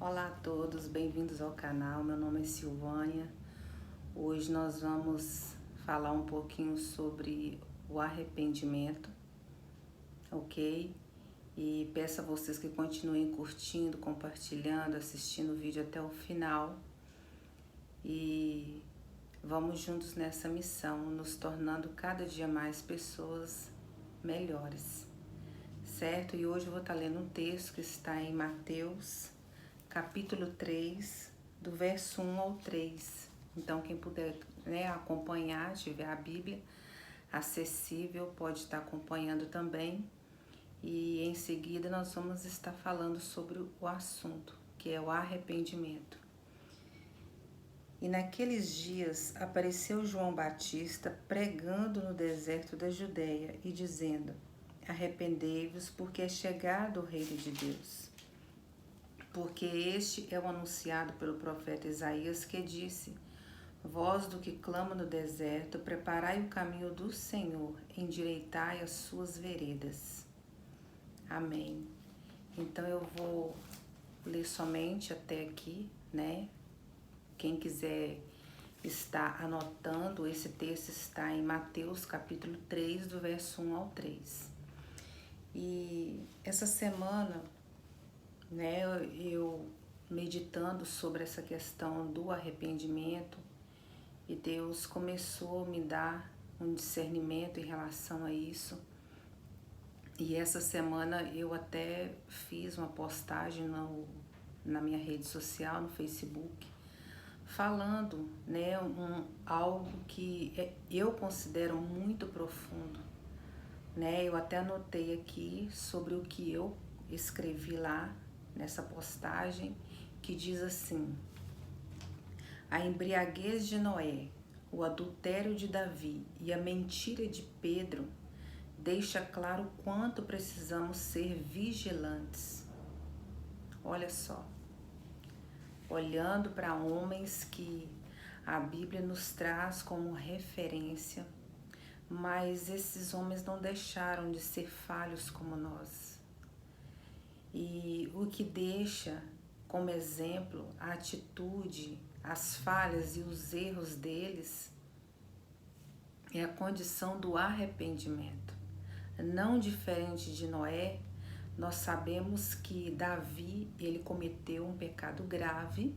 Olá a todos, bem-vindos ao canal. Meu nome é Silvânia. Hoje nós vamos falar um pouquinho sobre o arrependimento, ok? E peço a vocês que continuem curtindo, compartilhando, assistindo o vídeo até o final. E vamos juntos nessa missão, nos tornando cada dia mais pessoas melhores, certo? E hoje eu vou estar lendo um texto que está em Mateus, capítulo 3, do verso 1 ao 3. Então, quem puder acompanhar, tiver a Bíblia acessível, pode estar acompanhando também. E em seguida nós vamos estar falando sobre o assunto, que é o arrependimento. E naqueles dias apareceu João Batista pregando no deserto da Judéia e dizendo: arrependei-vos, porque é chegado o reino de Deus. Porque este é o anunciado pelo profeta Isaías, que disse: voz do que clama no deserto, preparai o caminho do Senhor, endireitai as suas veredas. Amém. Então eu vou ler somente até aqui, né? Quem quiser estar anotando, esse texto está em Mateus capítulo 3, do verso 1 ao 3. E essa semana, né, eu meditando sobre essa questão do arrependimento, e Deus começou a me dar um discernimento em relação a isso. E essa semana eu até fiz uma postagem na minha rede social, no Facebook, falando, né, algo que eu considero muito profundo, né? Eu até anotei aqui sobre o que eu escrevi lá nessa postagem, que diz assim: a embriaguez de Noé, o adultério de Davi e a mentira de Pedro deixa claro quanto precisamos ser vigilantes. Olha só, olhando para homens que a Bíblia nos traz como referência, mas esses homens não deixaram de ser falhos como nós. E o que deixa como exemplo a atitude, as falhas e os erros deles é a condição do arrependimento. Não diferente de Noé, nós sabemos que Davi, ele cometeu um pecado grave,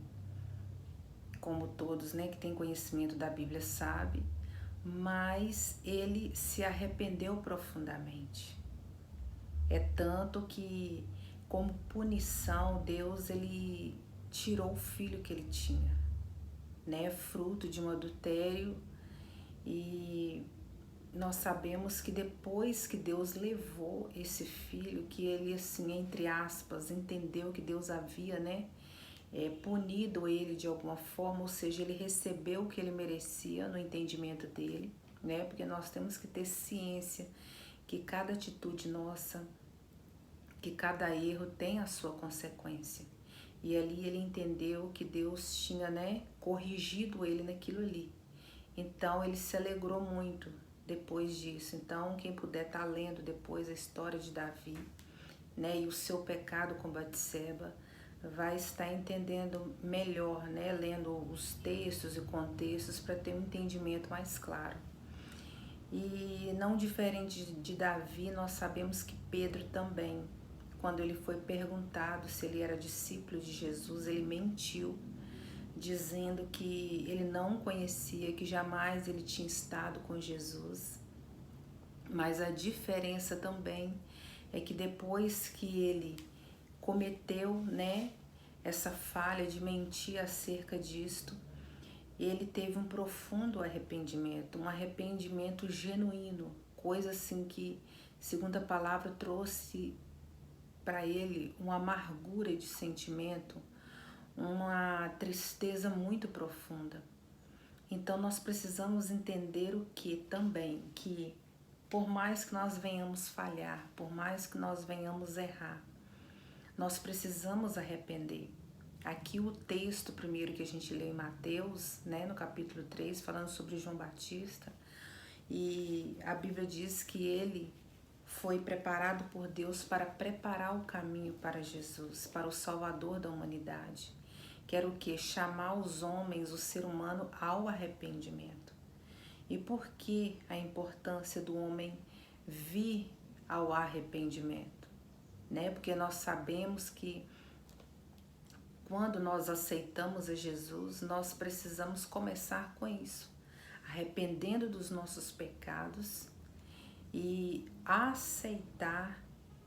como todos, né, que tem conhecimento da Bíblia sabe, mas ele se arrependeu profundamente. É tanto que, como punição, Deus ele tirou o filho que ele tinha, né, fruto de um adultério. E nós sabemos que depois que Deus levou esse filho, que ele, assim, entre aspas, entendeu que Deus havia, né, punido ele de alguma forma, ou seja, ele recebeu o que ele merecia no entendimento dele, né, porque nós temos que ter ciência que cada atitude nossa, que cada erro tem a sua consequência. E ali ele entendeu que Deus tinha, né, corrigido ele naquilo ali. Então ele se alegrou muito depois disso. Então quem puder estar lendo depois a história de Davi, né, e o seu pecado com Batseba, vai estar entendendo melhor, né, lendo os textos e contextos para ter um entendimento mais claro. E não diferente de Davi, nós sabemos que Pedro também, quando ele foi perguntado se ele era discípulo de Jesus, ele mentiu, dizendo que ele não conhecia, que jamais ele tinha estado com Jesus. Mas a diferença também é que depois que ele cometeu, né, essa falha de mentir acerca disto, ele teve um profundo arrependimento, um arrependimento genuíno, coisa assim que, segundo a palavra, trouxe para ele uma amargura de sentimento, uma tristeza muito profunda. Então nós precisamos entender o que também, que por mais que nós venhamos falhar, por mais que nós venhamos errar, nós precisamos arrepender. Aqui o texto primeiro que a gente leu em Mateus, né, no capítulo 3, falando sobre João Batista, e a Bíblia diz que ele foi preparado por Deus para preparar o caminho para Jesus, para o Salvador da humanidade. Que era o quê? Chamar os homens, o ser humano, ao arrependimento. E por que a importância do homem vir ao arrependimento? Né? Porque nós sabemos que quando nós aceitamos a Jesus, nós precisamos começar com isso, arrependendo dos nossos pecados e aceitar,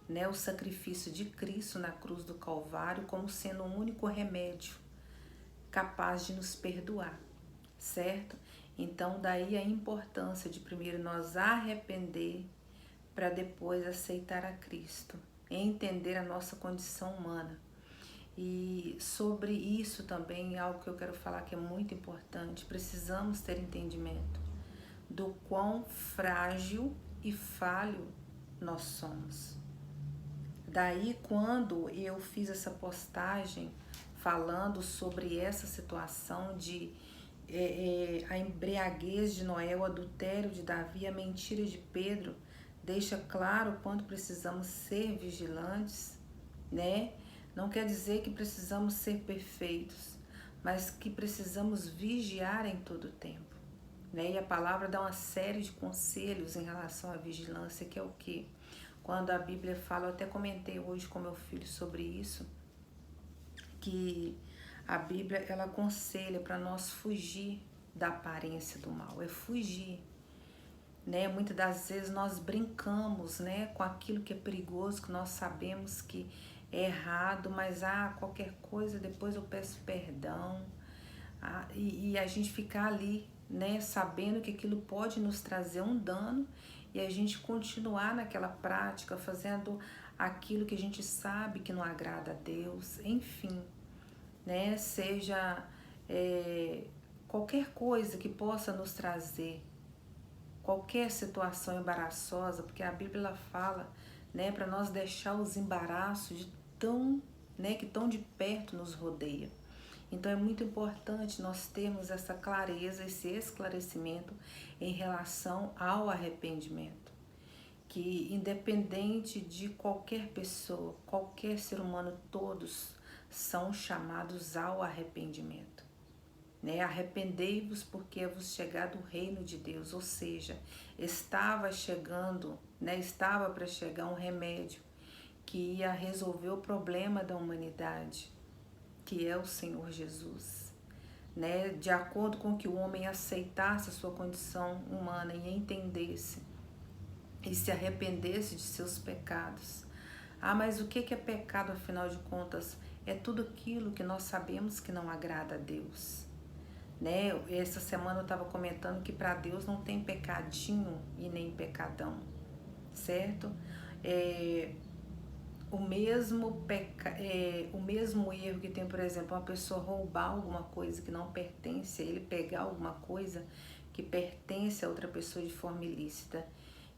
né, o sacrifício de Cristo na cruz do Calvário como sendo o único remédio capaz de nos perdoar, certo? Então daí a importância de primeiro nós arrepender para depois aceitar a Cristo, entender a nossa condição humana. E sobre isso também, algo que eu quero falar que é muito importante, precisamos ter entendimento do quão frágil e falho nós somos. Daí, quando eu fiz essa postagem falando sobre essa situação de a embriaguez de Noé, o adultério de Davi, a mentira de Pedro, deixa claro o quanto precisamos ser vigilantes, né? Não quer dizer que precisamos ser perfeitos, mas que precisamos vigiar em todo o tempo, né? E a palavra dá uma série de conselhos em relação à vigilância, que é o quê? Quando a Bíblia fala, eu até comentei hoje com meu filho sobre isso, que a Bíblia ela aconselha para nós fugir da aparência do mal, é fugir, né? Muitas das vezes nós brincamos, né, com aquilo que é perigoso, que nós sabemos que é errado, mas qualquer coisa depois eu peço perdão, e a gente ficar ali, né, sabendo que aquilo pode nos trazer um dano e a gente continuar naquela prática, fazendo aquilo que a gente sabe que não agrada a Deus, enfim, né, seja qualquer coisa que possa nos trazer qualquer situação embaraçosa, porque a Bíblia ela fala, né, para nós deixar os embaraços de tão, né, que tão de perto nos rodeia. Então é muito importante nós termos essa clareza, esse esclarecimento em relação ao arrependimento, que independente de qualquer pessoa, qualquer ser humano, todos são chamados ao arrependimento. Né? Arrependei-vos porque é vos chegado o reino de Deus, ou seja, estava chegando, né? Estava para chegar um remédio que ia resolver o problema da humanidade, que é o Senhor Jesus, né? De acordo com que o homem aceitasse a sua condição humana e entendesse e se arrependesse de seus pecados. Mas o que é pecado, afinal de contas? É tudo aquilo que nós sabemos que não agrada a Deus. Né? Essa semana eu estava comentando que para Deus não tem pecadinho e nem pecadão, certo? O mesmo erro que tem, por exemplo, uma pessoa roubar alguma coisa que não pertence a ele, pegar alguma coisa que pertence a outra pessoa de forma ilícita,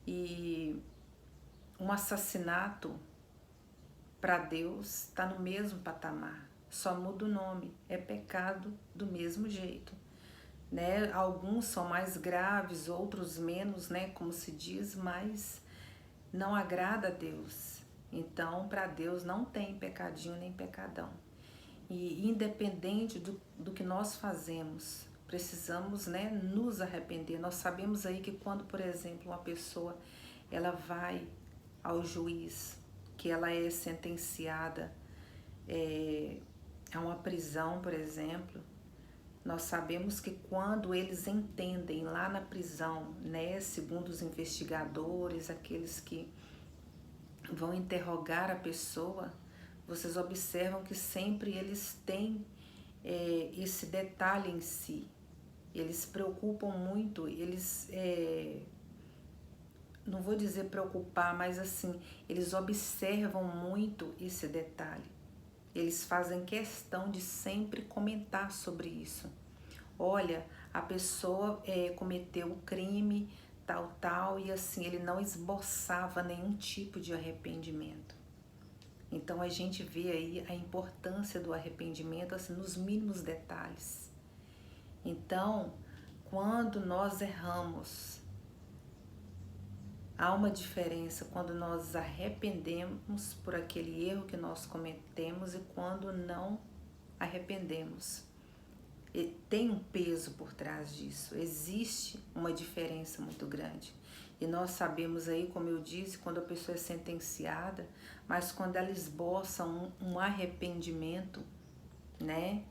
e um assassinato para Deus está no mesmo patamar, só muda o nome, é pecado do mesmo jeito, né? Alguns são mais graves, outros menos, né? Como se diz, mas não agrada a Deus. Então, para Deus não tem pecadinho nem pecadão. E independente do que nós fazemos, precisamos, né, nos arrepender. Nós sabemos aí que quando, por exemplo, uma pessoa ela vai ao juiz, que ela é sentenciada a uma prisão, por exemplo, nós sabemos que quando eles entendem lá na prisão, né, segundo os investigadores, aqueles que vão interrogar a pessoa, vocês observam que sempre eles têm esse detalhe em si. Eles se preocupam muito, eles, não vou dizer preocupar, mas assim, eles observam muito esse detalhe. Eles fazem questão de sempre comentar sobre isso. Olha, a pessoa cometeu o crime, tal, e assim, ele não esboçava nenhum tipo de arrependimento. Então a gente vê aí a importância do arrependimento assim, nos mínimos detalhes. Então, quando nós erramos, Há uma diferença quando nós arrependemos por aquele erro que nós cometemos e quando não arrependemos. E tem um peso por trás disso, existe uma diferença muito grande. E nós sabemos aí, como eu disse, quando a pessoa é sentenciada, mas quando ela esboça um arrependimento, né?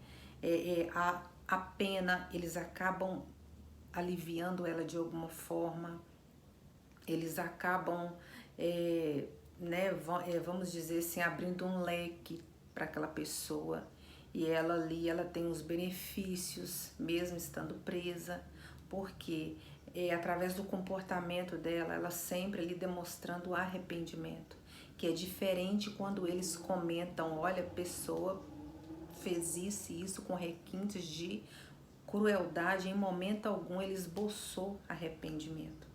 A pena, eles acabam aliviando ela de alguma forma, eles acabam, né, vamos dizer assim, abrindo um leque para aquela pessoa. E ela ali, ela tem os benefícios, mesmo estando presa, porque através do comportamento dela, ela sempre ali demonstrando arrependimento, que é diferente quando eles comentam, olha, a pessoa fez isso e isso com requintes de crueldade, em momento algum ele esboçou arrependimento.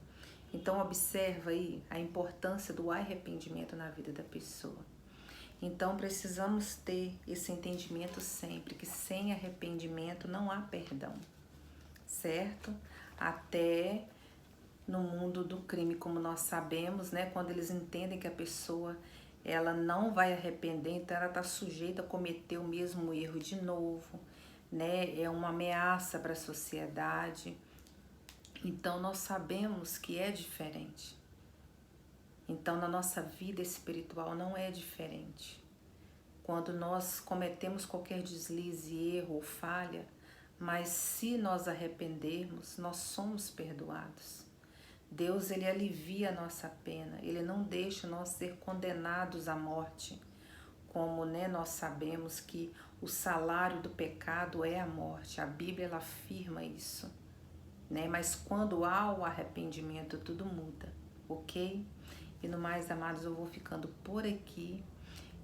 Então observa aí a importância do arrependimento na vida da pessoa. Então precisamos ter esse entendimento sempre, que sem arrependimento não há perdão, certo? Até no mundo do crime, como nós sabemos, né? Quando eles entendem que a pessoa ela não vai arrepender, então ela está sujeita a cometer o mesmo erro de novo, né? É uma ameaça para a sociedade. Então nós sabemos que é diferente. Então na nossa vida espiritual não é diferente. Quando nós cometemos qualquer deslize, erro ou falha, mas se nós arrependermos, nós somos perdoados. Deus, ele alivia a nossa pena, ele não deixa nós ser condenados à morte, como, né, nós sabemos que o salário do pecado é a morte, a Bíblia ela afirma isso, né? Mas quando há o arrependimento, tudo muda, ok? E no mais, amados, eu vou ficando por aqui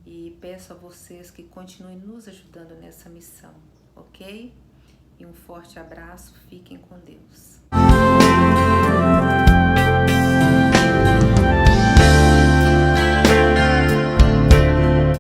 e peço a vocês que continuem nos ajudando nessa missão, ok? E um forte abraço, fiquem com Deus.